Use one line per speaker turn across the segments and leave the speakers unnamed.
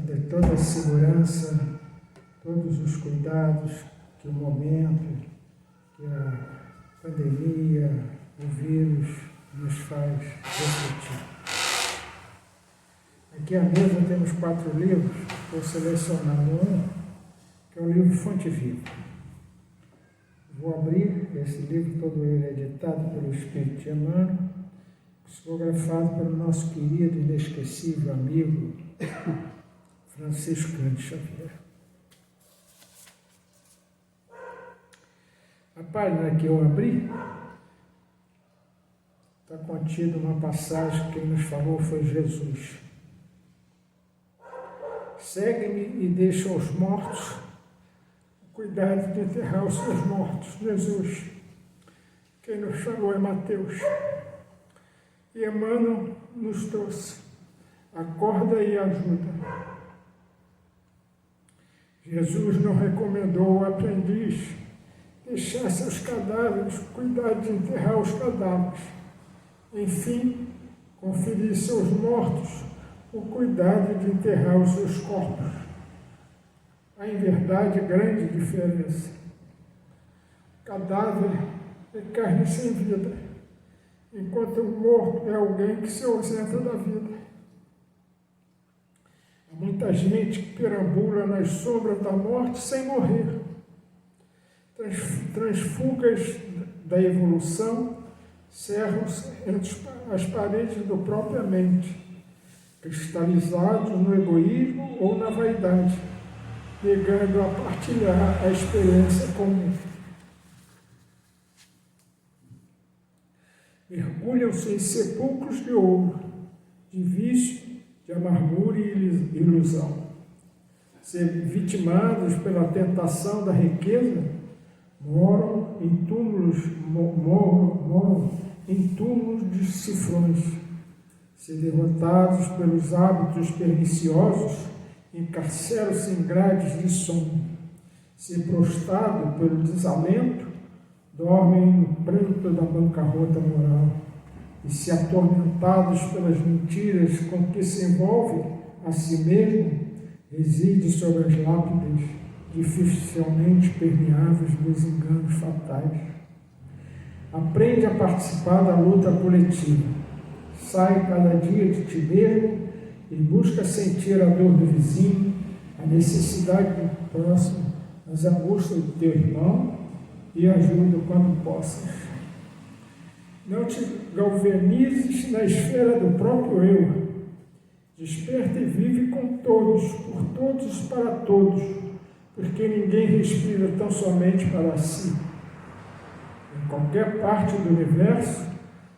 dê toda a segurança, todos os cuidados que o momento, que a pandemia, o vírus nos faz refletir. Aqui à mesa temos 4 livros, estou selecionando um, que é o livro Fonte Viva. Vou abrir esse livro, todo ele editado pelo Espírito de Emmanuel, psicografado pelo nosso querido e inesquecível amigo Francisco Cândido Xavier. A página que eu abri está contida uma passagem que quem nos falou foi Jesus. Segue-me e deixa aos mortos o cuidado de enterrar os seus mortos. Jesus. Quem nos falou é Mateus. E Emmanuel nos trouxe. Acorda e ajuda. Jesus não recomendou ao aprendiz deixar seus cadáveres, cuidar de enterrar os cadáveres. Enfim, conferir seus mortos o cuidado de enterrar os seus corpos. Há, em verdade, grande diferença. Cadáver é carne sem vida, enquanto o morto é alguém que se ausenta da vida. Há muita gente que perambula nas sombras da morte sem morrer. Transfugas da evolução cerram-se entre as paredes do própria mente, cristalizados no egoísmo ou na vaidade, negando a partilhar a experiência comum. Mergulham-se em sepulcros de ouro, de vício, de amargura e ilusão. Ser vitimados pela tentação da riqueza, moram em túmulos de cifrões. Se derrotados pelos hábitos perniciosos, encarceram-se em grades de sono. Se prostrados pelo desalento, dormem no pranto da bancarrota moral. E se atormentados pelas mentiras com que se envolve a si mesmo, reside sobre as lápides dificilmente permeáveis dos enganos fatais. Aprende a participar da luta coletiva. Sai cada dia de ti mesmo e busca sentir a dor do vizinho, a necessidade do próximo, as angústias do teu irmão e ajuda quando possas. Não te galvanizes na esfera do próprio eu. Desperta e vive com todos, por todos, para todos, porque ninguém respira tão somente para si. Em qualquer parte do universo,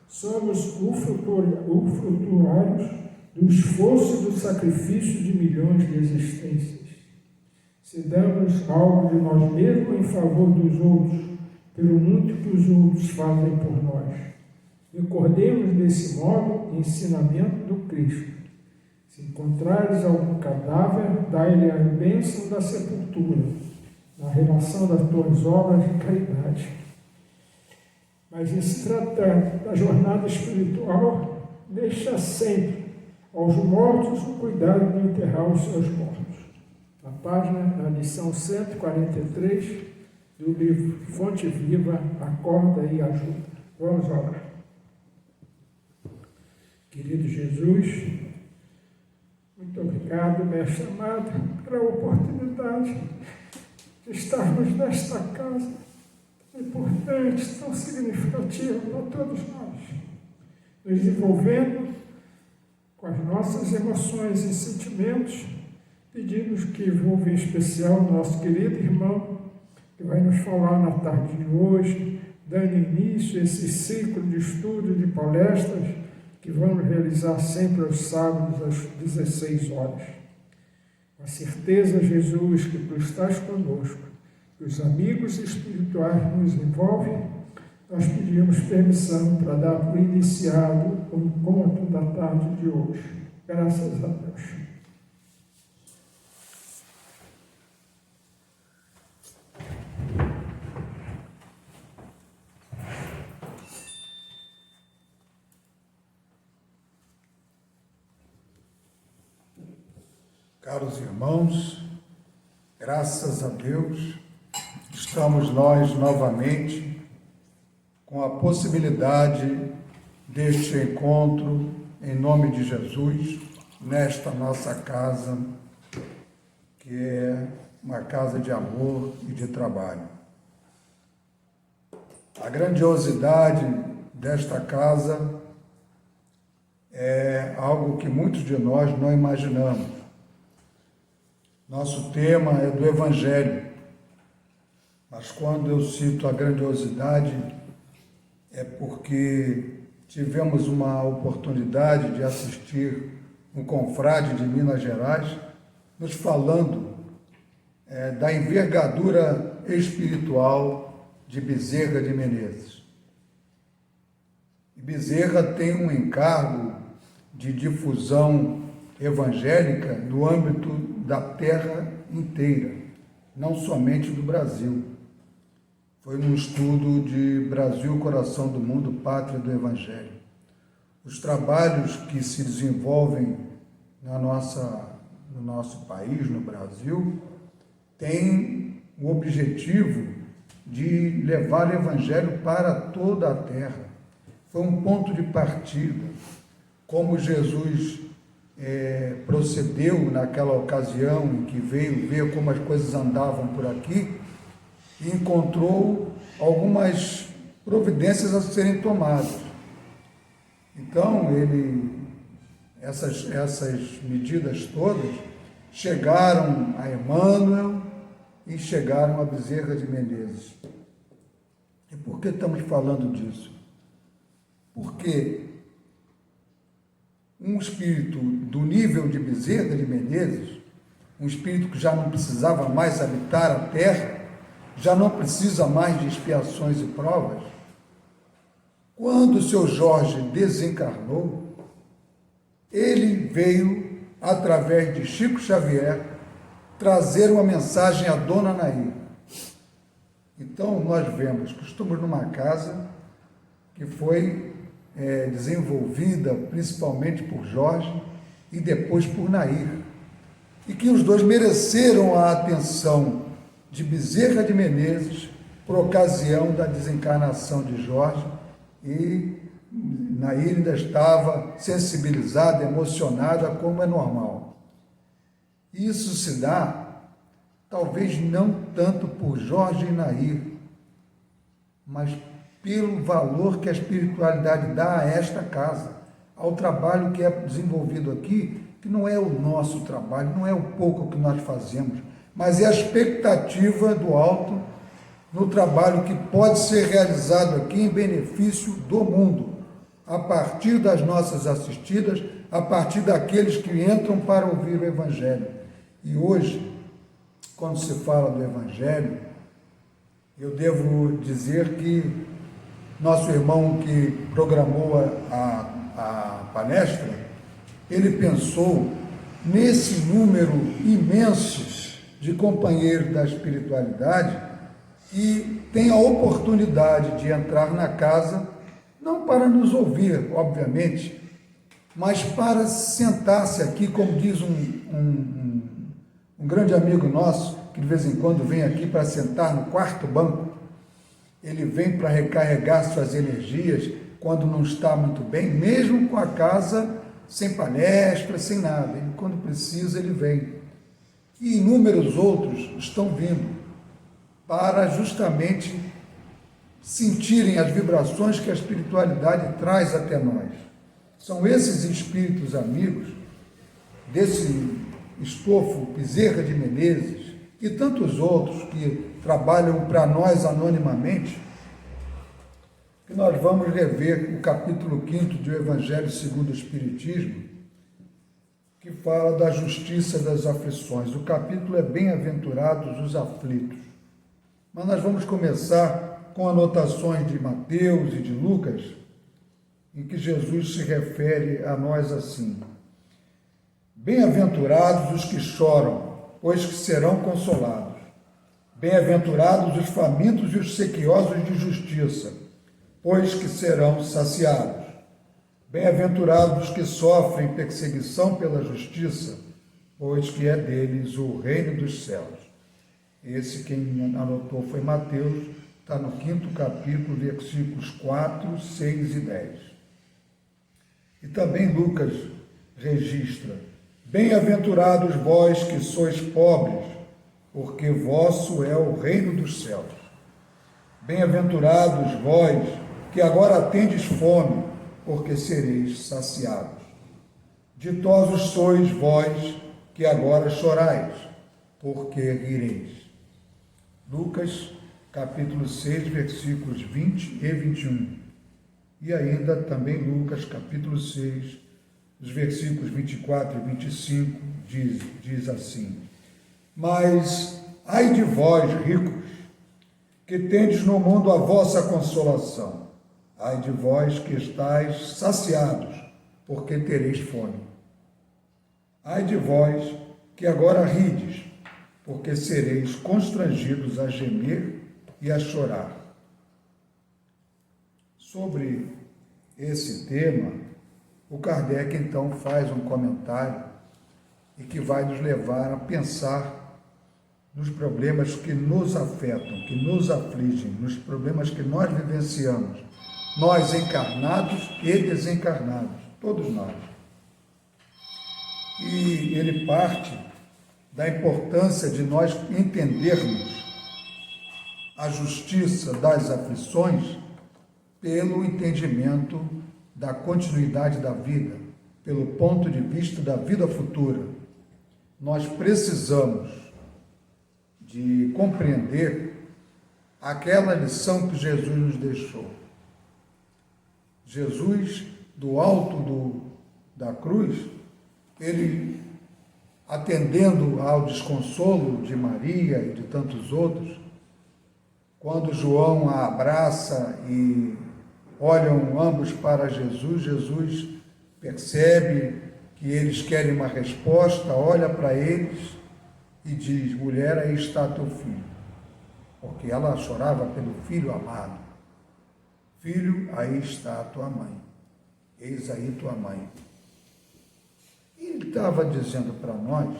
somos usufrutuários do esforço e do sacrifício de milhões de existências. Se damos algo de nós mesmos em favor dos outros, pelo muito que os outros fazem por nós. Recordemos desse modo o ensinamento do Cristo. Se encontrares algum cadáver, dai-lhe a bênção da sepultura, na relação das tuas obras de caridade. Mas em se tratando da jornada espiritual, deixa sempre aos mortos o cuidado de enterrar os seus mortos. Na página, na lição 143 do livro Fonte Viva, Acorda e Ajuda. Vamos orar. Querido Jesus, muito obrigado, mestre amado, pela oportunidade de estarmos nesta casa importante, tão significativa para todos nós, nos envolvendo com as nossas emoções e sentimentos. Pedimos que envolva em especial o nosso querido irmão, que vai nos falar na tarde de hoje, dando início a esse ciclo de estudo, de palestras, que vamos realizar sempre aos sábados, às 16 horas. Com a certeza, Jesus, que tu estás conosco, que os amigos espirituais nos envolvem, nós pedimos permissão para dar por iniciado o encontro da tarde de hoje. Graças a Deus.
Caros irmãos, graças a Deus, estamos nós novamente com a possibilidade deste encontro em nome de Jesus, nesta nossa casa, que é uma casa de amor e de trabalho. A grandiosidade desta casa é algo que muitos de nós não imaginamos. Nosso tema é do Evangelho, mas quando eu cito a grandiosidade é porque tivemos uma oportunidade de assistir um confrade de Minas Gerais nos falando da envergadura espiritual de Bezerra de Menezes. E Bezerra tem um encargo de difusão evangélica no âmbito da terra inteira, não somente do Brasil. Foi um estudo de Brasil, Coração do Mundo, Pátria do Evangelho. Os trabalhos que se desenvolvem no nosso país, no Brasil, têm o objetivo de levar o Evangelho para toda a terra. Foi um ponto de partida, como Jesus procedeu naquela ocasião em que veio ver como as coisas andavam por aqui e encontrou algumas providências a serem tomadas. Então, essas medidas todas chegaram a Emmanuel e chegaram a Bezerra de Menezes. E por que estamos falando disso? Porque um espírito do nível de Bezerra de Menezes, um espírito que já não precisava mais habitar a terra, já não precisa mais de expiações e provas, quando o seu Jorge desencarnou, ele veio, através de Chico Xavier, trazer uma mensagem à Dona Nair. Então, nós vemos que estamos numa casa que foi desenvolvida principalmente por Jorge e depois por Nair, e que os dois mereceram a atenção de Bezerra de Menezes por ocasião da desencarnação de Jorge, e Nair ainda estava sensibilizada, emocionada, como é normal. Isso se dá, talvez não tanto por Jorge e Nair, mas pelo valor que a espiritualidade dá a esta casa, ao trabalho que é desenvolvido aqui, que não é o nosso trabalho, não é o pouco que nós fazemos, mas é a expectativa do alto no trabalho que pode ser realizado aqui em benefício do mundo, a partir das nossas assistidas, a partir daqueles que entram para ouvir o Evangelho. E hoje, quando se fala do Evangelho, eu devo dizer que nosso irmão que programou a palestra, ele pensou nesse número imenso de companheiros da espiritualidade que tem a oportunidade de entrar na casa, não para nos ouvir, obviamente, mas para sentar-se aqui, como diz um grande amigo nosso, que de vez em quando vem aqui para sentar no quarto banco. Ele vem para recarregar suas energias quando não está muito bem, mesmo com a casa sem palestra, sem nada. E quando precisa, ele vem. E inúmeros outros estão vindo para justamente sentirem as vibrações que a espiritualidade traz até nós. São esses espíritos amigos desse estofo Bezerra de Menezes e tantos outros que trabalham para nós anonimamente, que nós vamos rever o capítulo 5º do Evangelho segundo o Espiritismo, que fala da justiça das aflições. O capítulo é Bem-aventurados os aflitos. Mas nós vamos começar com anotações de Mateus e de Lucas, em que Jesus se refere a nós assim: Bem-aventurados os que choram, pois que serão consolados. Bem-aventurados os famintos e os sequiosos de justiça, pois que serão saciados. Bem-aventurados os que sofrem perseguição pela justiça, pois que é deles o reino dos céus. Esse quem anotou foi Mateus, está no 5º capítulo, versículos 4, 6 e 10. E também Lucas registra: bem-aventurados vós que sois pobres, porque vosso é o reino dos céus. Bem-aventurados vós que agora tendes fome, porque sereis saciados. Ditosos sois vós que agora chorais, porque rireis. Lucas, capítulo 6, versículos 20 e 21. E ainda também Lucas, capítulo 6, os versículos 24 e 25, diz assim: mas ai de vós, ricos, que tendes no mundo a vossa consolação. Ai de vós que estáis saciados, porque tereis fome. Ai de vós que agora rides, porque sereis constrangidos a gemer e a chorar. Sobre esse tema, o Kardec então faz um comentário e que vai nos levar a pensar nos problemas que nos afetam, que nos afligem, nos problemas que nós vivenciamos, nós encarnados e desencarnados, todos nós. E ele parte da importância de nós entendermos a justiça das aflições pelo entendimento da continuidade da vida, pelo ponto de vista da vida futura. Nós precisamos de compreender aquela lição que Jesus nos deixou. Jesus, do alto da cruz, ele, atendendo ao desconsolo de Maria e de tantos outros, quando João a abraça e olham ambos para Jesus, Jesus percebe que eles querem uma resposta, olha para eles e diz: mulher, aí está teu filho. Porque ela chorava pelo filho amado. Filho, aí está a tua mãe. Eis aí tua mãe. E ele estava dizendo para nós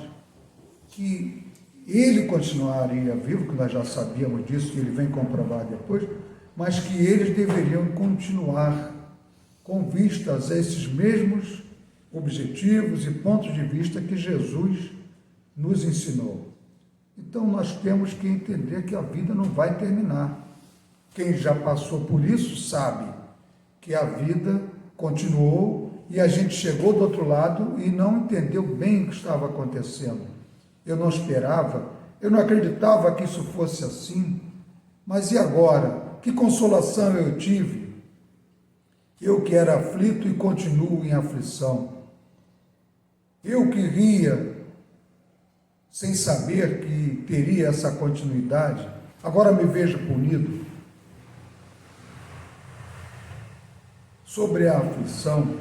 que ele continuaria vivo, que nós já sabíamos disso, que ele vem comprovar depois, mas que eles deveriam continuar com vistas a esses mesmos objetivos e pontos de vista que Jesus nos ensinou. Então nós temos que entender que a vida não vai terminar. Quem já passou por isso sabe que a vida continuou e a gente chegou do outro lado e não entendeu bem o que estava acontecendo. Eu não esperava, eu não acreditava que isso fosse assim, mas e agora? Que consolação eu tive? Eu que era aflito e continuo em aflição. Eu que ria sem saber que teria essa continuidade, agora me vejo punido. Sobre a aflição,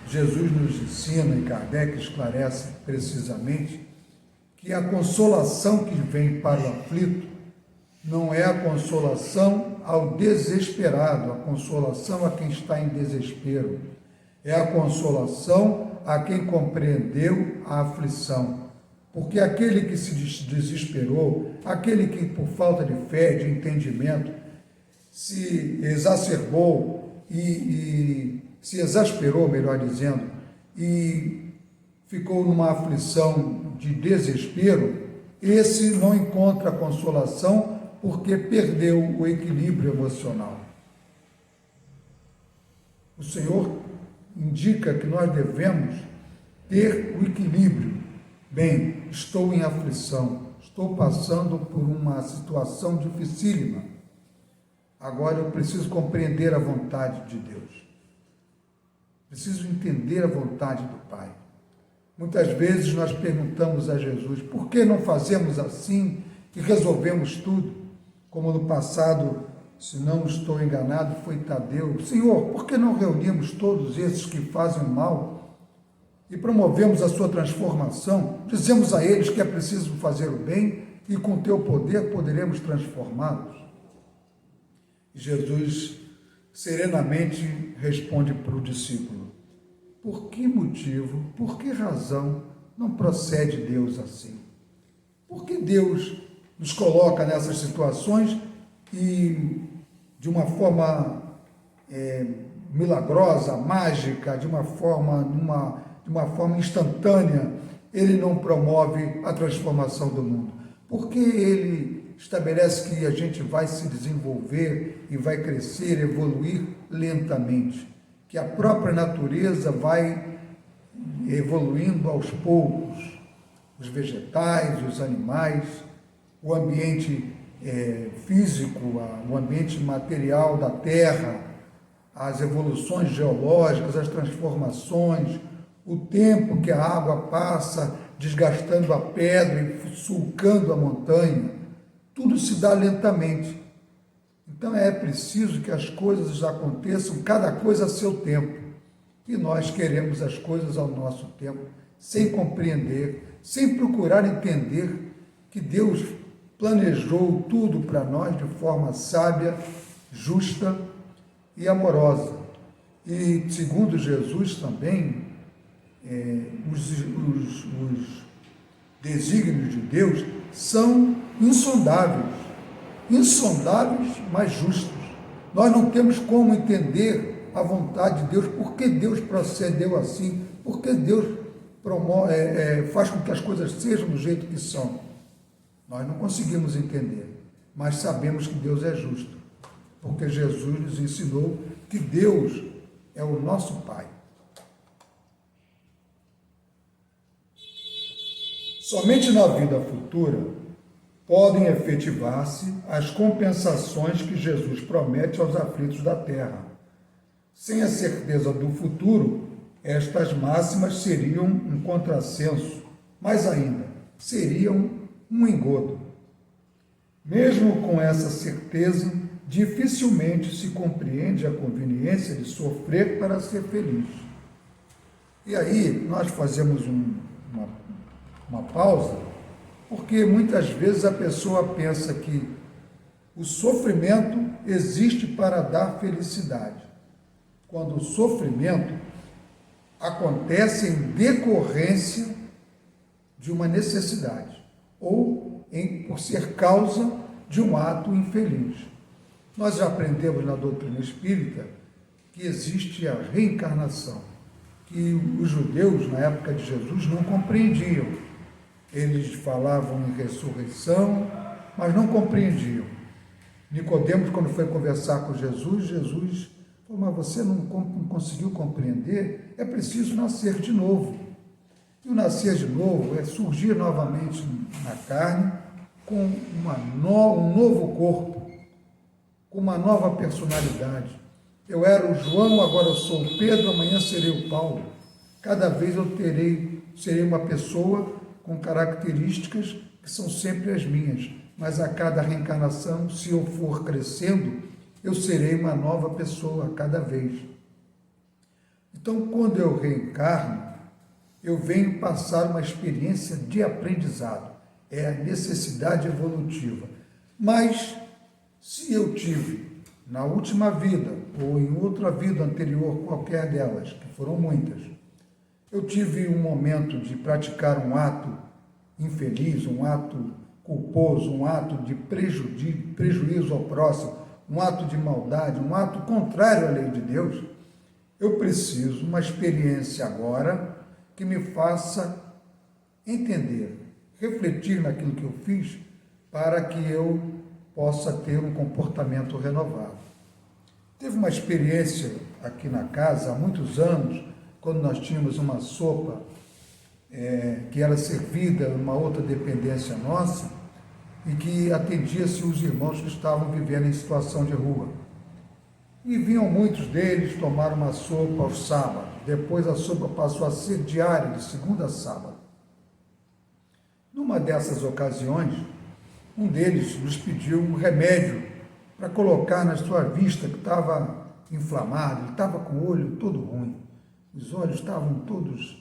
Jesus nos ensina, e Kardec esclarece precisamente, que a consolação que vem para o aflito não é a consolação ao desesperado, a consolação a quem está em desespero, é a consolação a quem compreendeu a aflição. Porque aquele que se desesperou, aquele que por falta de fé, de entendimento, se exacerbou e se exasperou, melhor dizendo, e ficou numa aflição de desespero, esse não encontra consolação porque perdeu o equilíbrio emocional. O Senhor indica que nós devemos ter o equilíbrio. Bem, estou em aflição, estou passando por uma situação dificílima. Agora eu preciso compreender a vontade de Deus. Preciso entender a vontade do Pai. Muitas vezes nós perguntamos a Jesus: por que não fazemos assim e resolvemos tudo? Como no passado, se não estou enganado, foi Tadeu: Senhor, por que não reunimos todos esses que fazem mal e promovemos a sua transformação? Dizemos a eles que é preciso fazer o bem e com teu poder poderemos transformá-los. Jesus serenamente responde para o discípulo: por que motivo, por que razão não procede Deus assim. Por que Deus nos coloca nessas situações e de uma forma milagrosa, mágica, de uma forma instantânea, Ele não promove a transformação do mundo? Por que Ele estabelece que a gente vai se desenvolver e vai crescer, evoluir lentamente? Que a própria natureza vai evoluindo aos poucos, os vegetais, os animais, o ambiente físico, o ambiente material da Terra, as evoluções geológicas, as transformações, o tempo que a água passa desgastando a pedra e sulcando a montanha, tudo se dá lentamente. Então é preciso que as coisas aconteçam, cada coisa a seu tempo. E nós queremos as coisas ao nosso tempo, sem compreender, sem procurar entender que Deus planejou tudo para nós de forma sábia, justa e amorosa. E, segundo Jesus também, os desígnios de Deus são insondáveis, mas justos. Nós não temos como entender a vontade de Deus, por que Deus procedeu assim, por que Deus faz com que as coisas sejam do jeito que são. Nós não conseguimos entender, mas sabemos que Deus é justo, porque Jesus nos ensinou que Deus é o nosso Pai. Somente na vida futura podem efetivar-se as compensações que Jesus promete aos aflitos da terra. Sem a certeza do futuro, estas máximas seriam um contrassenso, mais ainda, seriam um engodo. Mesmo com essa certeza, dificilmente se compreende a conveniência de sofrer para ser feliz. E aí nós fazemos uma pausa, porque muitas vezes a pessoa pensa que o sofrimento existe para dar felicidade, quando o sofrimento acontece em decorrência de uma necessidade ou por ser causa de um ato infeliz. Nós já aprendemos na doutrina espírita que existe a reencarnação, que os judeus na época de Jesus não compreendiam. Eles falavam em ressurreição, mas não compreendiam. Nicodemos, quando foi conversar com Jesus, Jesus falou: mas você não conseguiu compreender? É preciso nascer de novo. E o nascer de novo é surgir novamente na carne com um novo corpo, com uma nova personalidade. Eu era o João, agora eu sou o Pedro, amanhã serei o Paulo. Cada vez eu serei uma pessoa com características que são sempre as minhas, mas a cada reencarnação, se eu for crescendo, eu serei uma nova pessoa a cada vez. Então, quando eu reencarno, eu venho passar uma experiência de aprendizado, é a necessidade evolutiva. Mas, se eu tive, na última vida, ou em outra vida anterior, qualquer delas, que foram muitas, eu tive um momento de praticar um ato infeliz, um ato culposo, um ato de prejuízo ao próximo, um ato de maldade, um ato contrário à lei de Deus, eu preciso uma experiência agora que me faça entender, refletir naquilo que eu fiz, para que eu possa ter um comportamento renovado. Teve uma experiência aqui na casa há muitos anos, quando nós tínhamos uma sopa que era servida numa outra dependência nossa e que atendia-se os irmãos que estavam vivendo em situação de rua. E vinham muitos deles tomar uma sopa aos sábados. Depois a sopa passou a ser diária, de segunda a sábado. Numa dessas ocasiões, um deles nos pediu um remédio para colocar na sua vista, que estava inflamado, ele estava com o olho todo ruim. Os olhos estavam todos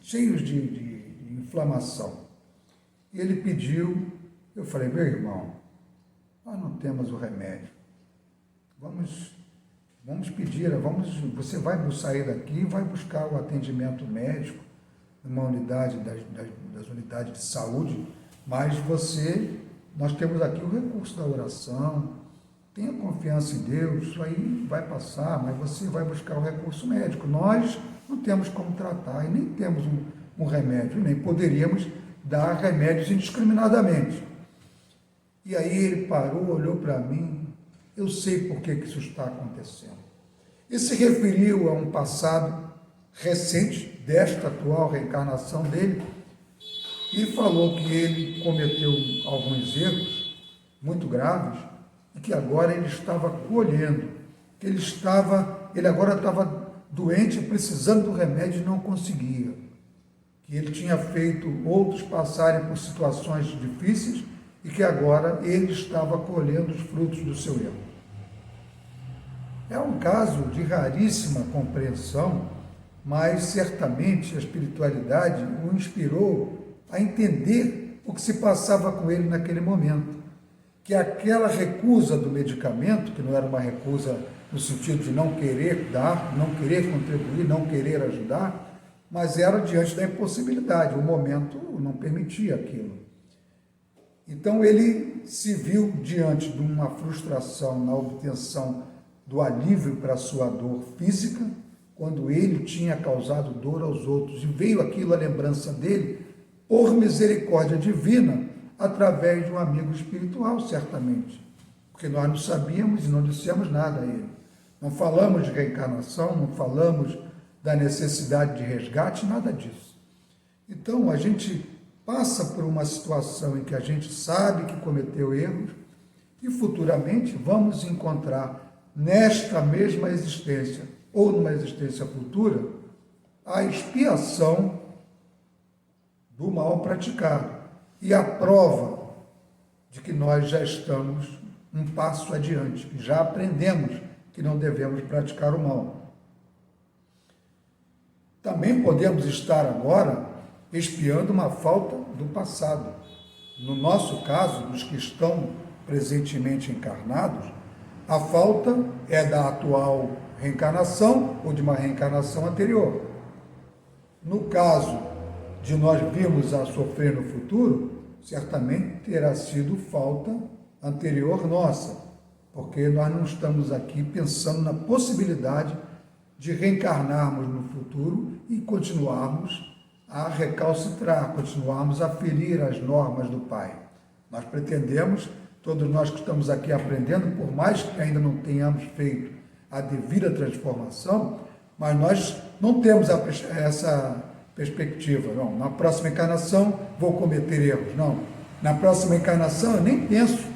cheios de inflamação. E ele pediu, eu falei: meu irmão, nós não temos o remédio. Vamos pedir, você vai sair daqui e vai buscar o atendimento médico, numa unidade das unidades de saúde, mas nós temos aqui o recurso da oração, tenha confiança em Deus, isso aí vai passar, mas você vai buscar o recurso médico. Nós não temos como tratar e nem temos um remédio, nem poderíamos dar remédios indiscriminadamente. E aí ele parou, olhou para mim, eu sei por que isso está acontecendo. E se referiu a um passado recente desta atual reencarnação dele e falou que ele cometeu alguns erros muito graves e que agora ele estava colhendo, que ele agora estava doente, precisando do remédio e não conseguia, que ele tinha feito outros passarem por situações difíceis e que agora ele estava colhendo os frutos do seu erro. É um caso de raríssima compreensão, mas certamente a espiritualidade o inspirou a entender o que se passava com ele naquele momento, que aquela recusa do medicamento, que não era uma recusa no sentido de não querer dar, não querer contribuir, não querer ajudar, mas era diante da impossibilidade, o momento não permitia aquilo. Então ele se viu diante de uma frustração na obtenção do alívio para a sua dor física, quando ele tinha causado dor aos outros, e veio aquilo à lembrança dele, por misericórdia divina, através de um amigo espiritual, certamente, porque nós não sabíamos e não dissemos nada a ele. Não falamos de reencarnação, não falamos da necessidade de resgate, nada disso. Então, a gente passa por uma situação em que a gente sabe que cometeu erros e futuramente vamos encontrar nesta mesma existência ou numa existência futura a expiação do mal praticado e a prova de que nós já estamos um passo adiante, que já aprendemos que não devemos praticar o mal. Também podemos estar agora expiando uma falta do passado. No nosso caso, dos que estão presentemente encarnados, a falta é da atual reencarnação ou de uma reencarnação anterior. No caso de nós virmos a sofrer no futuro, certamente terá sido falta anterior nossa, porque nós não estamos aqui pensando na possibilidade de reencarnarmos no futuro e continuarmos a recalcitrar, continuarmos a ferir as normas do Pai. Nós pretendemos, todos nós que estamos aqui aprendendo, por mais que ainda não tenhamos feito a devida transformação, mas nós não temos essa perspectiva. Não, na próxima encarnação vou cometer erros. Não, na próxima encarnação eu nem penso,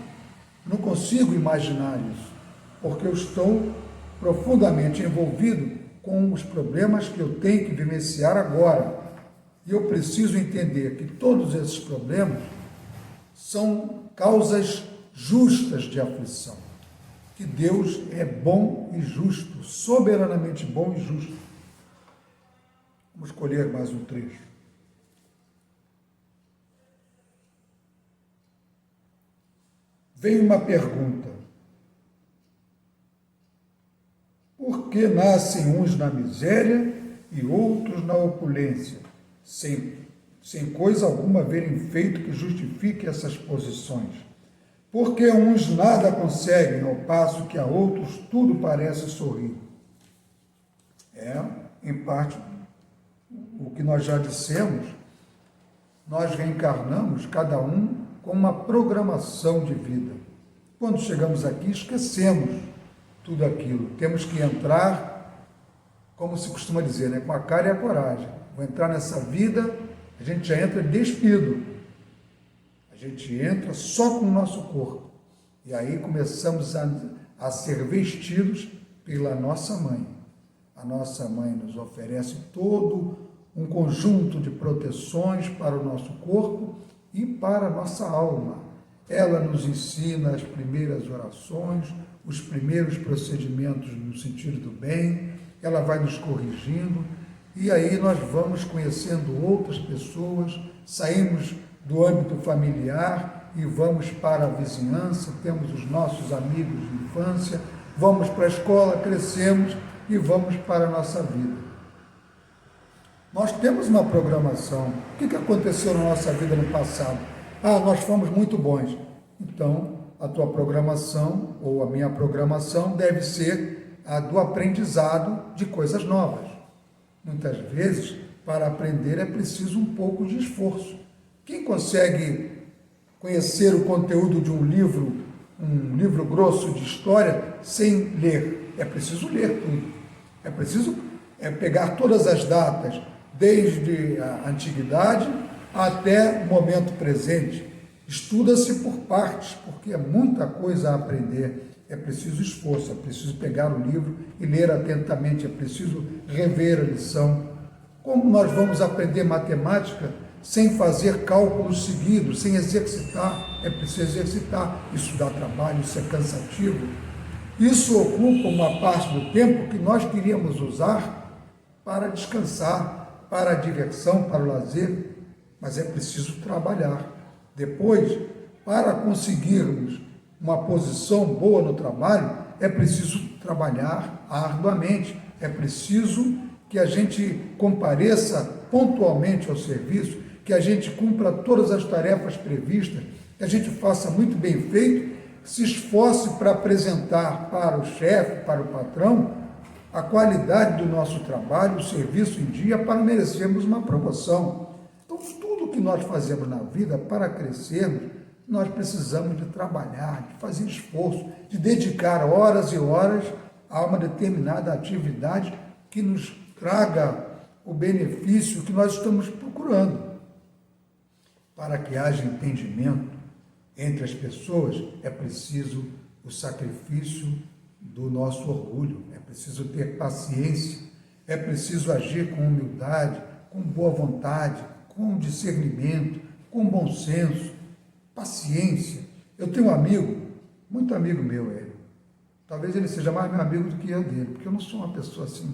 não consigo imaginar isso, porque eu estou profundamente envolvido com os problemas que eu tenho que vivenciar agora. E eu preciso entender que todos esses problemas são causas justas de aflição. Que Deus é bom e justo, soberanamente bom e justo. Vamos escolher mais um trecho. Vem uma pergunta. Por que nascem uns na miséria e outros na opulência, sem coisa alguma haverem feito que justifique essas posições? Porque uns nada conseguem, ao passo que a outros tudo parece sorrir. É, em parte, o que nós já dissemos, nós reencarnamos cada um com uma programação de vida. Quando chegamos aqui, esquecemos tudo aquilo. Temos que entrar, como se costuma dizer, né, com a cara e a coragem. Vou entrar nessa vida, a gente já entra despido. A gente entra só com o nosso corpo. E aí começamos a ser vestidos pela nossa mãe. A nossa mãe nos oferece todo um conjunto de proteções para o nosso corpo e para a nossa alma. Ela nos ensina as primeiras orações, os primeiros procedimentos no sentido do bem, ela vai nos corrigindo, e aí nós vamos conhecendo outras pessoas, saímos do âmbito familiar e vamos para a vizinhança, temos os nossos amigos de infância, vamos para a escola, crescemos e vamos para a nossa vida. Nós temos uma programação. O que aconteceu na nossa vida no passado? Nós fomos muito bons. Então, a tua programação ou a minha programação deve ser a do aprendizado de coisas novas. Muitas vezes, para aprender é preciso um pouco de esforço. Quem consegue conhecer o conteúdo de um livro grosso de história, sem ler? É preciso ler tudo. É preciso pegar todas as datas, desde a antiguidade até o momento presente. Estuda-se por partes, porque é muita coisa a aprender. É preciso esforço, é preciso pegar o livro e ler atentamente, é preciso rever a lição. Como nós vamos aprender matemática sem fazer cálculos seguidos, sem exercitar? É preciso exercitar. Isso dá trabalho, isso é cansativo. Isso ocupa uma parte do tempo que nós queríamos usar para descansar, para a diversão, para o lazer, mas é preciso trabalhar. Depois, para conseguirmos uma posição boa no trabalho, é preciso trabalhar arduamente, é preciso que a gente compareça pontualmente ao serviço, que a gente cumpra todas as tarefas previstas, que a gente faça muito bem feito, se esforce para apresentar para o chefe, para o patrão, a qualidade do nosso trabalho, o serviço em dia, para merecermos uma promoção. Então, tudo que nós fazemos na vida para crescermos, nós precisamos de trabalhar, de fazer esforço, de dedicar horas e horas a uma determinada atividade que nos traga o benefício que nós estamos procurando. Para que haja entendimento entre as pessoas, é preciso o sacrifício do nosso orgulho, é preciso ter paciência, é preciso agir com humildade, com boa vontade, com discernimento, com bom senso, paciência. Eu tenho um amigo, muito amigo meu, ele. Talvez ele seja mais meu amigo do que eu dele, porque eu não sou uma pessoa assim,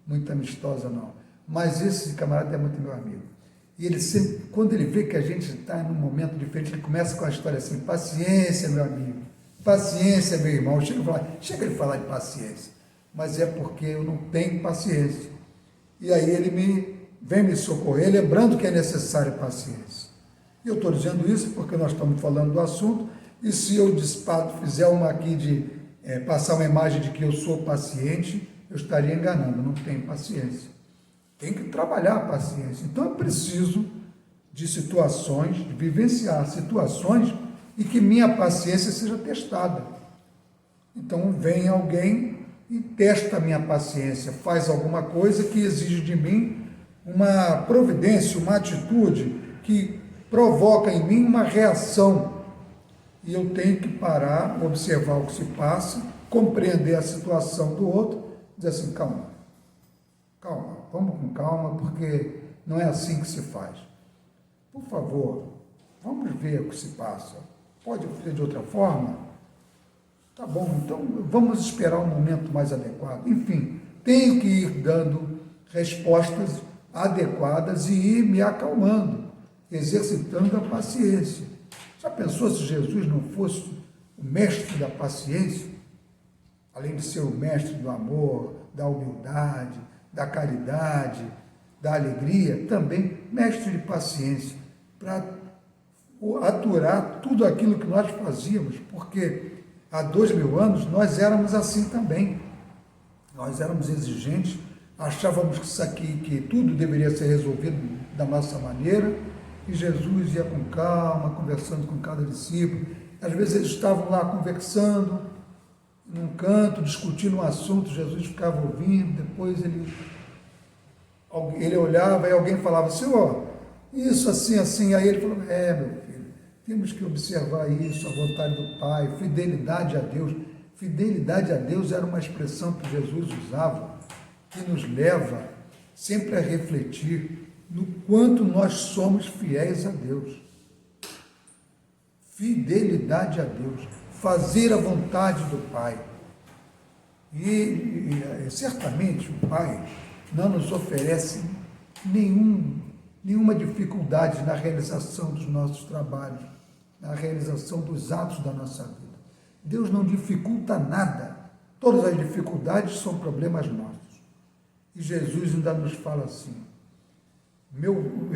muito amistosa, não. Mas esse camarada é muito meu amigo. E ele sempre, quando ele vê que a gente está num momento diferente, ele começa com a história assim: paciência, meu amigo, paciência, meu irmão. Chega ele falar de paciência, mas é porque eu não tenho paciência. E aí ele vem me socorrer, lembrando que é necessário paciência. E eu estou dizendo isso porque nós estamos falando do assunto, e se eu fizer uma aqui de passar uma imagem de que eu sou paciente, eu estaria enganando, não tenho paciência. Tem que trabalhar a paciência. Então eu preciso de situações, de vivenciar situações e que minha paciência seja testada. Então vem alguém e testa a minha paciência, faz alguma coisa que exige de mim uma providência, uma atitude que provoca em mim uma reação. E eu tenho que parar, observar o que se passa, compreender a situação do outro, dizer assim: calma, vamos com calma, porque não é assim que se faz. Por favor, vamos ver o que se passa. Pode ser de outra forma? Tá bom, então vamos esperar um momento mais adequado. Enfim, tenho que ir dando respostas adequadas e ir me acalmando, exercitando a paciência. Já pensou se Jesus não fosse o mestre da paciência? Além de ser o mestre do amor, da humildade, da caridade, da alegria, também mestre de paciência, para aturar tudo aquilo que nós fazíamos, porque há 2000 anos nós éramos assim também. Nós éramos exigentes, achávamos que tudo deveria ser resolvido da nossa maneira, e Jesus ia com calma, conversando com cada discípulo. Às vezes eles estavam lá conversando, num canto, discutindo um assunto, Jesus ficava ouvindo, depois ele olhava e alguém falava: Senhor, isso assim, assim. Aí ele falou: meu filho, temos que observar isso, a vontade do Pai, fidelidade a Deus. Fidelidade a Deus era uma expressão que Jesus usava, que nos leva sempre a refletir no quanto nós somos fiéis a Deus. Fidelidade a Deus, fazer a vontade do Pai. E certamente o Pai não nos oferece nenhuma dificuldade na realização dos nossos trabalhos, na realização dos atos da nossa vida. Deus não dificulta nada. Todas as dificuldades são problemas nossos. E Jesus ainda nos fala assim: eu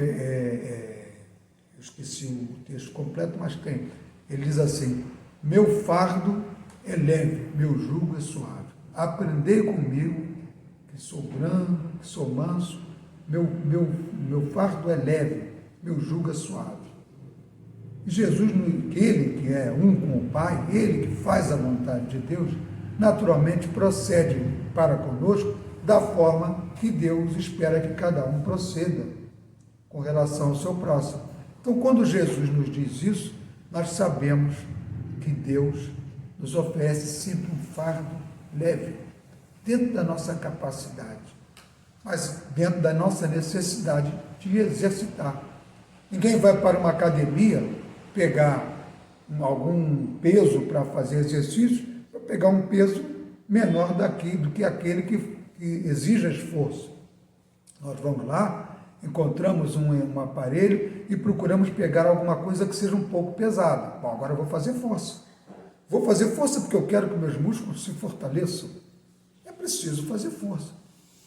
esqueci o texto completo, mas tem. Ele diz assim: meu fardo é leve, meu jugo é suave. Aprendei comigo, que sou brando, que sou manso, meu fardo é leve, meu jugo é suave. E Jesus, ele que é um com o Pai, ele que faz a vontade de Deus, naturalmente procede para conosco da forma que Deus espera que cada um proceda com relação ao seu próximo. Então, quando Jesus nos diz isso, nós sabemos que Deus nos oferece sempre um fardo leve, dentro da nossa capacidade, mas dentro da nossa necessidade de exercitar. Ninguém vai para uma academia pegar algum peso para fazer exercício, para pegar um peso menor do que aquele que exija esforço. Nós vamos lá, encontramos um aparelho e procuramos pegar alguma coisa que seja um pouco pesada. Bom, agora eu vou fazer força. Vou fazer força porque eu quero que meus músculos se fortaleçam. É preciso fazer força.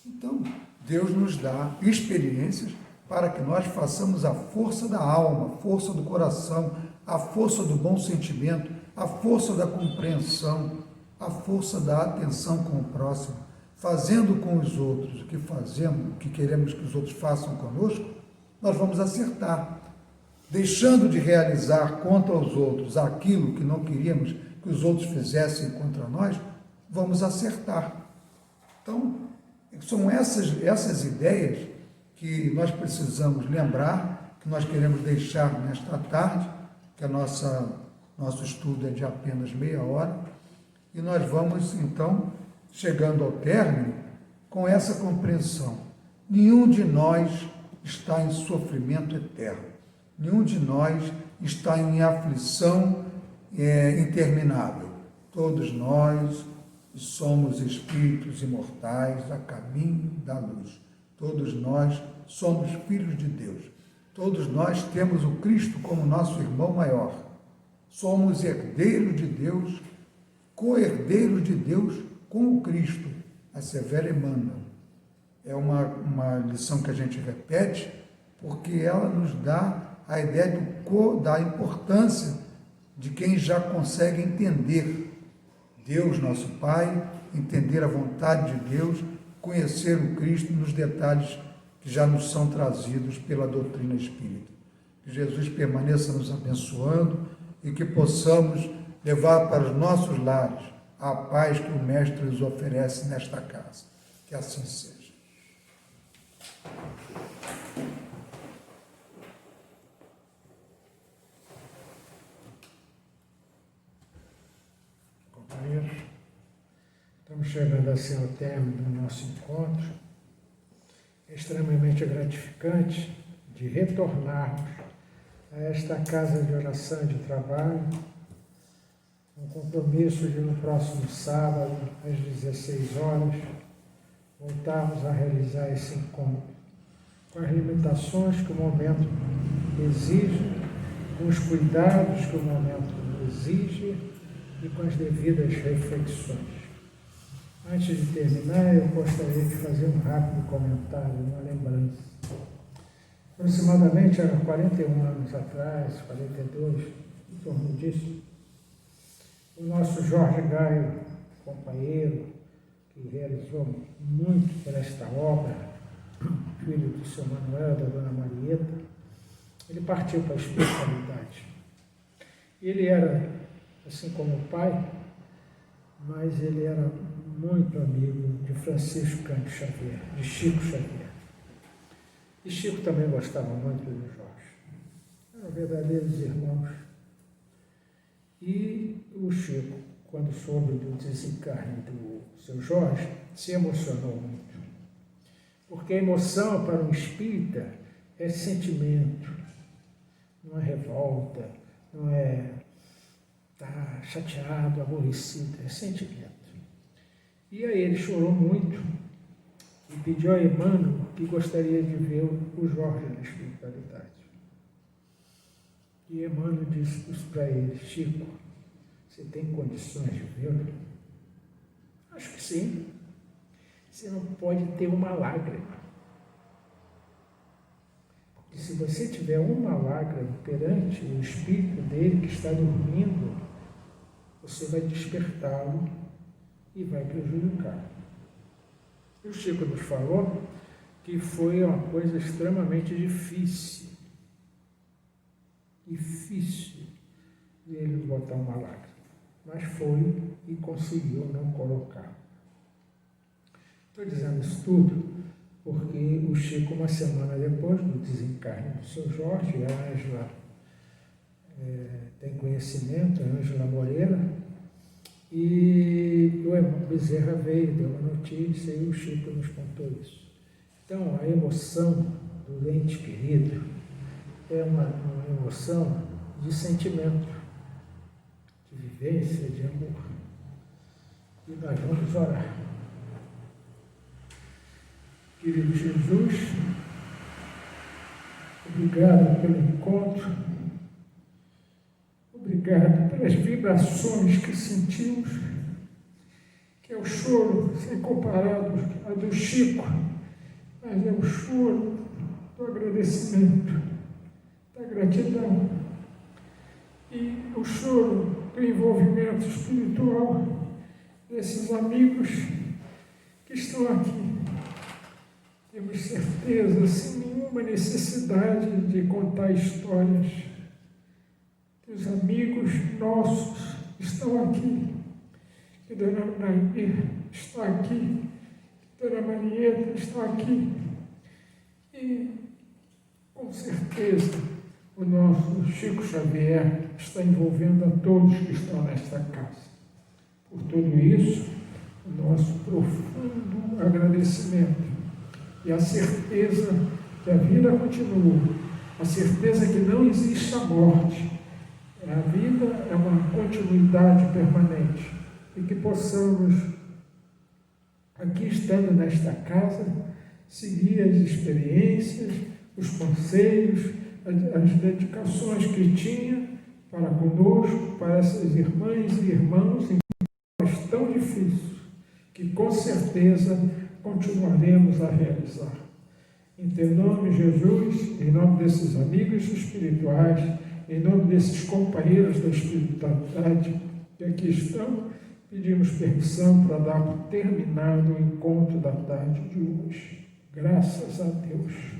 Então, Deus nos dá experiências para que nós façamos a força da alma, a força do coração, a força do bom sentimento, a força da compreensão, a força da atenção com o próximo, fazendo com os outros o que fazemos, o que queremos que os outros façam conosco, nós vamos acertar. Deixando de realizar contra os outros aquilo que não queríamos que os outros fizessem contra nós, vamos acertar. Então, são essas ideias que nós precisamos lembrar, que nós queremos deixar nesta tarde, que nosso estudo é de apenas meia hora, e nós vamos, então, chegando ao término, com essa compreensão. Nenhum de nós está em sofrimento eterno. Nenhum de nós está em aflição interminável. Todos nós somos espíritos imortais a caminho da luz. Todos nós somos filhos de Deus. Todos nós temos o Cristo como nosso irmão maior. Somos herdeiros de Deus, co-herdeiros de Deus com o Cristo, a Severo Emmanuel. É uma lição que a gente repete, porque ela nos dá a ideia da importância de quem já consegue entender Deus, nosso Pai, entender a vontade de Deus, conhecer o Cristo nos detalhes que já nos são trazidos pela doutrina espírita. Que Jesus permaneça nos abençoando e que possamos levar para os nossos lares a paz que o Mestre nos oferece nesta casa. Que assim seja.
Companheiros, estamos chegando assim ao término do nosso encontro. É extremamente gratificante de retornarmos a esta casa de oração e de trabalho, um compromisso de no próximo sábado, às 16 horas, voltarmos a realizar esse encontro, com as limitações que o momento exige, com os cuidados que o momento exige e com as devidas reflexões. Antes de terminar, eu gostaria de fazer um rápido comentário, uma lembrança. Aproximadamente há 41 anos atrás, 42, em torno disso, o nosso Jorge Gaio, companheiro, que realizou muito por esta obra, filho do seu Manuel, da dona Marieta, ele partiu para a espiritualidade. Ele era, assim como o pai, mas ele era muito amigo de Francisco Cândido Xavier, de Chico Xavier. E Chico também gostava muito do Jorge. Eram verdadeiros irmãos. E o Chico, quando soube do desencarne do seu Jorge, se emocionou muito. Porque a emoção para um espírita é sentimento, não é revolta, não é estar chateado, aborrecido, é sentimento. E aí ele chorou muito e pediu a Emmanuel que gostaria de ver o Jorge na espiritualidade. E Emmanuel disse para ele: Chico, você tem condições de vê-lo? Acho que sim. Você não pode ter uma lágrima. que se você tiver uma lágrima perante o espírito dele que está dormindo, você vai despertá-lo e vai prejudicá-lo. O Chico nos falou que foi uma coisa extremamente difícil ele botar uma lágrima, mas foi e conseguiu não colocar. Estou dizendo isso tudo porque o Chico, uma semana depois do desencarne do seu Jorge, a Ângela tem conhecimento, a Ângela Moreira, e o irmão Bezerra veio, deu uma notícia e o Chico nos contou isso. Então, a emoção do ente querido é uma emoção de sentimento, de vivência, de amor. E nós vamos orar. Querido Jesus, obrigado pelo encontro, obrigado pelas vibrações que sentimos, que é o choro sem comparado a do Chico, mas é o choro do agradecimento, da gratidão e o choro do envolvimento espiritual desses amigos que estão aqui. Temos certeza, sem nenhuma necessidade de contar histórias, que os amigos nossos estão aqui, que Dona Nair está aqui, que Dona Marieta está aqui, e com certeza o nosso Chico Xavier está envolvendo a todos que estão nesta casa. Por tudo isso, o nosso profundo agradecimento e a certeza que a vida continua, a certeza que não existe a morte, a vida é uma continuidade permanente e que possamos, aqui estando nesta casa, seguir as experiências, os conselhos, as dedicações que tinha para conosco, para essas irmãs e irmãos em momentos tão difíceis, que com certeza continuaremos a realizar. Em teu nome, Jesus, em nome desses amigos espirituais, em nome desses companheiros da espiritualidade que aqui estão, pedimos permissão para dar por terminado o encontro da tarde de hoje. Graças a Deus.